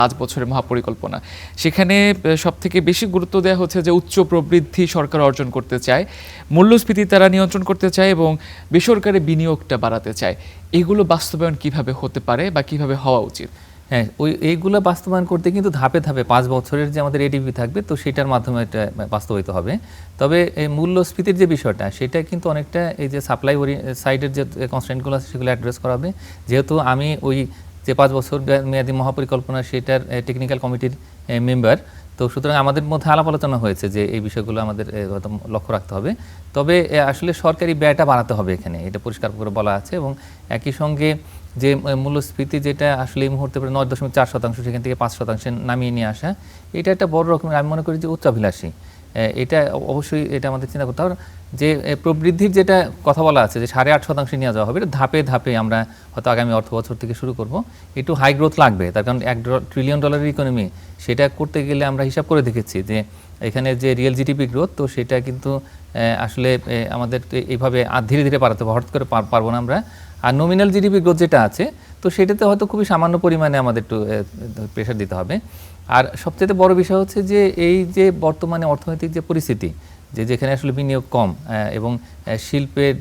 5 বছরের মহাপরিকল্পনা। সেখানে সবথেকে বেশি গুরুত্ব দেওয়া হচ্ছে যে উচ্চ প্রবৃদ্ধি সরকার অর্জন করতে চায়, মূল্যস্ফীতি তারা নিয়ন্ত্রণ করতে চায় এবং বেসরকারি বিনিয়োগটা বাড়াতে চায়। এগুলো বাস্তবায়ন কিভাবে হতে পারে বা কিভাবে হওয়া উচিত? হ্যাঁ, এইগুলো বাস্তবায়ন করতে কিন্তু ধাপে ধাপে 5 বছরের যে আমাদের এডিপি থাকবে, তো সেটার মাধ্যমে এটা বাস্তবায়িত হবে। তবে এই মূল্যস্ফীতির যে বিষয়টা, সেটা কিন্তু অনেকটা এই যে সাপ্লাই সাইডের যে কনস্ট্রেন্টগুলো আছে সেগুলো অ্যাড্রেস করা হবে। যেহেতু আমি ওই যে 5 বছর মেয়াদী মহাপরিকল্পনা সেটার টেকনিক্যাল কমিটির মেম্বার, তো সুতরাং আমাদের মধ্যে আলাপ আলোচনা হয়েছে যে এই বিষয়গুলো আমাদের হয়তো লক্ষ্য রাখতে হবে। তবে আসলে সরকারি ব্যয়টা বাড়াতে হবে এখানে, এটা পরিষ্কার করে বলা আছে। এবং একই সঙ্গে যে মূল্যস্ফীতি যেটা আসলে এই মুহূর্তে প্রায় 9.4%, সেখান থেকে 5% নামিয়ে নিয়ে আসা, এটা একটা বড় রকমের, আমি মনে করি যে উচ্চাভিলাষী। এটা অবশ্যই এটা আমাদের চিন্তা করতে হবে। যে প্রবৃদ্ধির যেটা কথা বলা আছে যে 8.5% নিয়ে যাওয়া হবে, এটা ধাপে ধাপে আমরা হয়তো আগামী অর্থ বছর থেকে শুরু করব। একটু হাই গ্রোথ লাগবে, তার কারণ $1 ট্রিলিয়ন ইকোনমি, সেটা করতে গেলে আমরা হিসাব করে দেখেছি যে এখানে যে রিয়েল জিডিপি গ্রোথ, তো সেটা কিন্তু আসলে আমাদের এইভাবে ধীরে ধীরে বাড়াতে হবে, হঠাৎ করে পারবো না আমরা। আর নমিনাল জিডিপি গ্রোথ যেটা আছে, তো সেটাতে হয়তো খুবই সামান্য পরিমাণে আমাদের একটু প্রেশার দিতে হবে। আর সবচেয়ে বড় বিষয় হচ্ছে যে এই যে বর্তমানে অর্থনৈতিক যে পরিস্থিতি, যেখানে আসলে বিনিয়োগ কম এবং শিল্পের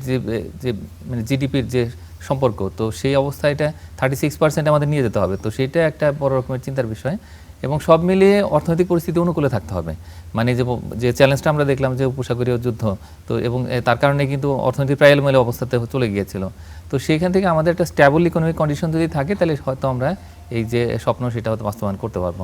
যে মানে জিডিপির যে সম্পর্ক, তো সেই অবস্থায় এটা 36% আমাদের নিয়ে যেতে হবে। তো সেটা একটা বড় রকমের চিন্তার বিষয়। এবং সব মিলিয়ে অর্থনৈতিক পরিস্থিতি অনুকূলে থাকতে হবে। মানে যে চ্যালেঞ্জটা আমরা দেখলাম যে উপসাগরীয় যুদ্ধ, তো এবং তার কারণে কিন্তু অর্থনীতি প্রায় এলোমেলো অবস্থাতে চলে গিয়েছিল। তো সেইখান থেকে আমাদের একটা স্ট্যাবল ইকোনমিক কন্ডিশন যদি থাকে, তাহলে হয়তো আমরা এই যে স্বপ্ন সেটা হয়তো বাস্তবায়ন করতে পারবো।